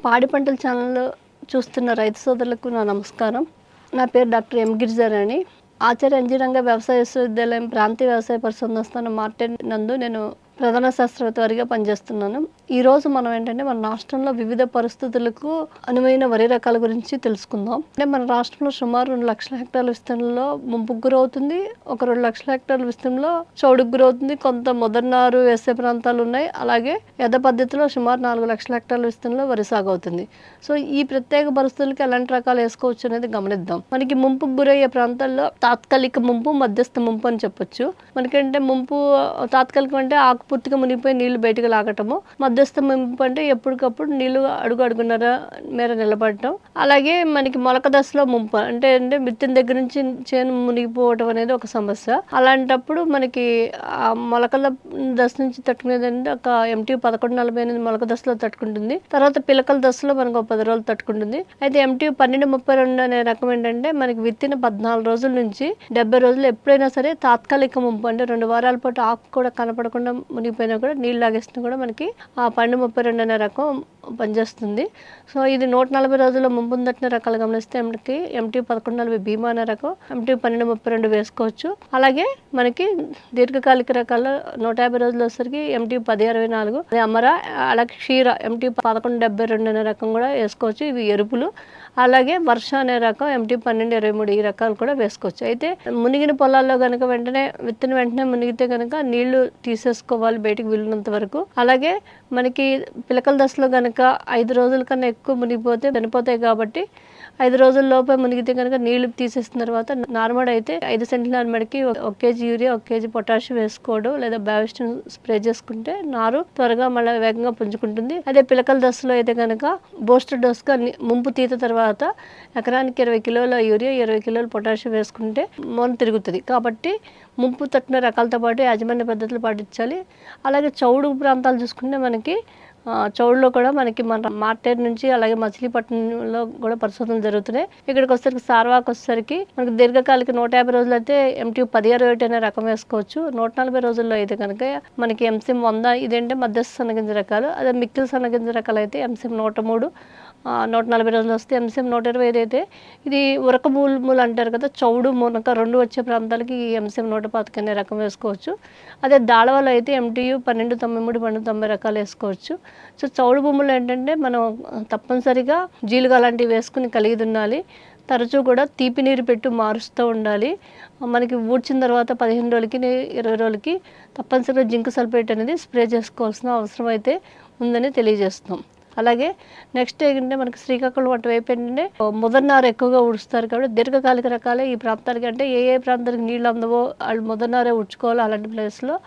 పాడి పంటల ఛానల్ చూస్తున్న రైతు సోదరులకు నా నమస్కారం. నా పేరు డాక్టర్ ఎం గిరిజారాణి. ఆచార్య ఎన్జీ రంగా వ్యవసాయ విశ్వవిద్యాలయం ప్రాంతీయ వ్యవసాయ పరిశోధన స్థానం మార్టెన్ నందు నేను ప్రధాన శాస్త్రవేత్తగా పనిచేస్తున్నాను. ఈరోజు మనం ఏంటంటే మన రాష్ట్రంలో వివిధ పరిస్థితులకు అనువైన వరి రకాల గురించి తెలుసుకుందాం. అంటే మన రాష్ట్రంలో సుమారు 2 లక్షల హెక్టార్ల విస్తీర్ణంలో ముంపుకు గురవుతుంది. ఒక 2 లక్షల హెక్టార్ల విస్తీర్ణంలో చౌడుకు గురవుతుంది. కొంత మొదర్నారు వేసే ప్రాంతాలు ఉన్నాయి. అలాగే యథ పద్ధతిలో సుమారు 4 లక్షల హెక్టార్ల విస్తీర్ణంలో వరి సాగు అవుతుంది. సో ఈ ప్రత్యేక పరిస్థితులకి ఎలాంటి రకాలు వేసుకోవచ్చు అనేది గమనిద్దాం. మనకి ముంపుకు గురయ్యే ప్రాంతాల్లో తాత్కాలిక ముంపు, మధ్యస్థ ముంపు అని చెప్పొచ్చు. మనకంటే ముంపు తాత్కాలికం అంటే ఆకు పూర్తిగా మునిగిపోయి నీళ్లు బయటకు లాగటము, మధ్యస్థ ముంపు అంటే ఎప్పటికప్పుడు నీళ్లు అడుగున్నర మేర నిలబడటం. అలాగే మనకి మొలక దశలో ముంపు అంటే విత్తిన దగ్గర నుంచి చేను మునిగిపోవటం అనేది ఒక సమస్య. అలాంటప్పుడు మనకి ఆ మొలకల దశ నుంచి తట్టుకునేది అంటే ఒక MT 1148 మొలక దశలో తట్టుకుంటుంది. తర్వాత పిలకల దశలో మనకు 10 రోజులు తట్టుకుంటుంది. అయితే MT 1232 అనే రకం ఏంటంటే మనకి విత్తిన 14 రోజుల నుంచి 70 రోజులు ఎప్పుడైనా సరే తాత్కాలిక ముంపు అంటే 2 వారాల పాటు ఆకు కూడా కనపడకుండా మునిగిపోయినా కూడా నీళ్ళు లాగేసినా కూడా మనకి ఆ 1232 అనే రకం పనిచేస్తుంది. సో ఇది 140 రోజుల్లో ముంపు తట్టిన రకాలు గమనిస్తే MT 1140 భీమా అనే రకం, MT 1232 వేసుకోవచ్చు. అలాగే మనకి దీర్ఘకాలిక రకాల్లో 150 రోజులు వచ్చేసరికి MT 1064 అమర, అలాగే క్షీర MT 1172 అనే రకం కూడా వేసుకోవచ్చు. ఇవి ఎరుపులు. అలాగే వర్ష అనే రకం MT 1223 ఈ రకాలు కూడా వేసుకోవచ్చు. అయితే మునిగిన పొలాల్లో కనుక విత్తిన వెంటనే మునిగితే కనుక నీళ్లు తీసేసుకోవాలి బయటికి వీలున్నంత వరకు. అలాగే మనకి పిలకల దశలో కనుక 5 రోజుల కన్నా ఎక్కువ మునిగిపోతే చనిపోతాయి కాబట్టి 5 రోజుల లోపే మునిగితే కనుక నీళ్లు తీసేసిన తర్వాత నార్మల్ అయితే 5 సెంట్ల నార్మడికి 1 kg యూరియా, 1 kg పొటాషియం వేసుకోవడం లేదా బ్యావిస్టిన్ స్ప్రే చేసుకుంటే నారు త్వరగా మళ్ళీ వేగంగా పుంజుకుంటుంది. అదే పిలకల దశలో అయితే కనుక బూస్టర్ డోస్గా ముంపు తీత తర్వాత ఎకరానికి 20 కిలోల యూరియా, 20 కిలోల పొటాషియం వేసుకుంటే మొన తిరుగుతుంది. కాబట్టి ముంపు తట్టిన రకాలతో పాటు యాజమాన్య పద్ధతులు పాటించాలి. అలాగే చౌడు ప్రాంతాలు చూసుకుంటే మనకి చౌడులో కూడా మనకి మన మార్టెన్ నుంచి అలాగే మచిలీపట్నంలో కూడా పరిశోధనలు జరుగుతున్నాయి. ఇక్కడికి వచ్చేసరికి సార్వాకి వచ్చేసరికి మనకి దీర్ఘకాలిక 150 రోజులు అయితే MT 1061 అనే రకం వేసుకోవచ్చు. 140 రోజుల్లో అయితే కనుక మనకి MCM 100 ఇదేంటే మధ్యస్థ సన్నగింజ రకాలు. అదే మిక్కిలి సన్నగింజ రకాలు అయితే MCM 103, 140 రోజులు వస్తే MCM 125 అయితే ఇది ఉరక మూలు అంటారు కదా, చౌడు మునక 2 వచ్చే ప్రాంతాలకి ఈ MCM 125 అనే రకం వేసుకోవచ్చు. అదే దాళవలో అయితే MTU 1293, 1290 రకాలు వేసుకోవచ్చు. సో చౌడు భూములు ఏంటంటే మనం తప్పనిసరిగా జీలుగా అలాంటివి వేసుకుని కలిగి ఉండాలి. తరచూ కూడా తీపి నీరు పెట్టి మారుస్తూ ఉండాలి. మనకి ఊడ్చిన తర్వాత 15 రోజులకి 20 రోజులకి తప్పనిసరిగా జింక్ సల్ఫేట్ అనేది స్ప్రే చేసుకోవాల్సిన అవసరం అయితే ఉందని తెలియజేస్తున్నాం. అలాగే నెక్స్ట్ ఏంటంటే మనకి శ్రీకాకుళం అటువైపు ఏంటంటే ముదర్నారు ఎక్కువగా ఊడుస్తారు కాబట్టి దీర్ఘకాలిక రకాలే ఈ ప్రాంతాలకి అంటే ఏ ప్రాంతానికి నీళ్ళు అందవో వాళ్ళు ముదర్నారే ఊడ్చుకోవాలి. అలాంటి ప్లేస్లో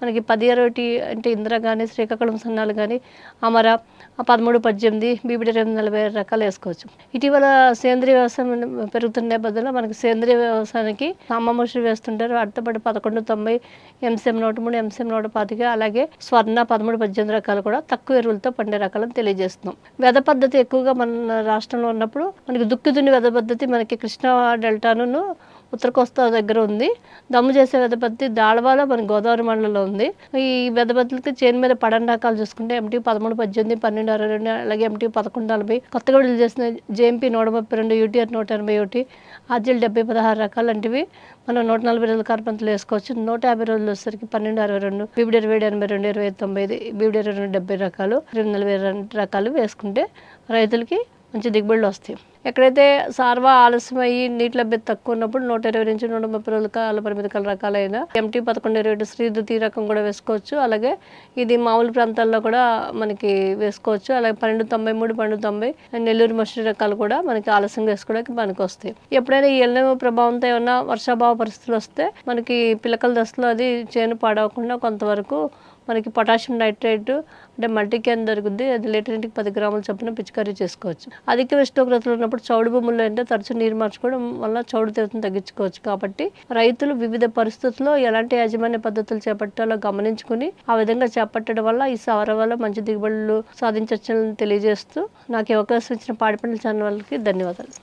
మనకి 1061 అంటే ఇందిరా కానీ, శ్రీకాకుళం సన్నాలు కానీ, అమర 1318, BBD 240 రకాలు వేసుకోవచ్చు. ఇటీవల సేంద్రీయ వ్యవసాయం పెరుగుతున్న నేపథ్యంలో మనకి సేంద్రీయ వ్యవసాయానికి సామమోషి వేస్తుంటారు. వాటితోపాటు 1190, MCM 103, MCM 125 అలాగే స్వర్ణ 1318 రకాలు కూడా తక్కువ ఎరువులతో పండే రకాలను తెలియజేస్తున్నాం. వెద పద్ధతి ఎక్కువగా మన రాష్ట్రంలో ఉన్నప్పుడు మనకి దుక్కి వెద పద్ధతి మనకి కృష్ణా డెల్టాను ఉత్తర కోస్తా దగ్గర ఉంది. దమ్ము చేసే వెద పద్ధతి దాళవాలో మన గోదావరి మండలంలో ఉంది. ఈ వెద పద్ధతికి చేను మీద పడని రకాలు చూసుకుంటే MT 1318, 1262 అలాగే MT 1140, కొత్తగా విడుదల చేసిన JMP 132, UTR 181, RGL 7016 రకాలు లాంటివి మనం 140 రోజుల కార్పంతులు వేసుకోవచ్చు. 150 రోజులు వచ్చేసరికి 1262, BBD 2082, 2590, BBD 270 రకాలు, 240 రకాలు వేసుకుంటే రైతులకి మంచి దిగుబడులు వస్తాయి. ఎక్కడైతే సార్వా ఆలస్యమయ్యి నీటి లభ్యత తక్కువ ఉన్నప్పుడు 120 నుంచి 130 రోజుల కాల పరిమితి కల రకాలైన MT 1120 శ్రీధృతి రకం కూడా వేసుకోవచ్చు. అలాగే ఇది మామూలు ప్రాంతాల్లో కూడా మనకి వేసుకోవచ్చు. అలాగే 1293, 1290 నెల్లూరు మస్టరీ రకాలు కూడా మనకి ఆలస్యంగా వేసుకోవడానికి మనకి వస్తాయి. ఎప్పుడైనా ఈ ఎల్నినో ప్రభావంతో ఏమన్నా వర్షాభావ పరిస్థితులు వస్తే మనకి పిలకల దశలో అది చేను పాడవకుండా కొంతవరకు మనకి పొటాషియం నైట్రేట్ అంటే మల్టీక్యాన్ దొరుకుద్ది. అది లీటర్కి 10 గ్రాముల చొప్పున పిచికారీ చేసుకోవచ్చు. అధిక ఉష్ణోగ్రతలు ఉన్నప్పుడు చౌడు భూముల్లో అంటే తరచు నీరు మార్చుకోవడం వల్ల చౌడు తీవ్రతను తగ్గించుకోవచ్చు. కాబట్టి రైతులు వివిధ పరిస్థితుల్లో ఎలాంటి యాజమాన్య పద్ధతులు చేపట్టాలో గమనించుకుని ఆ విధంగా చేపట్టడం వల్ల ఈ సవర వల్ల మంచి దిగుబడులు సాధించవచ్చని తెలియజేస్తూ నాకు అవకాశం ఇచ్చిన పాడి పంటల ఛానల్ వాళ్ళకి ధన్యవాదాలు.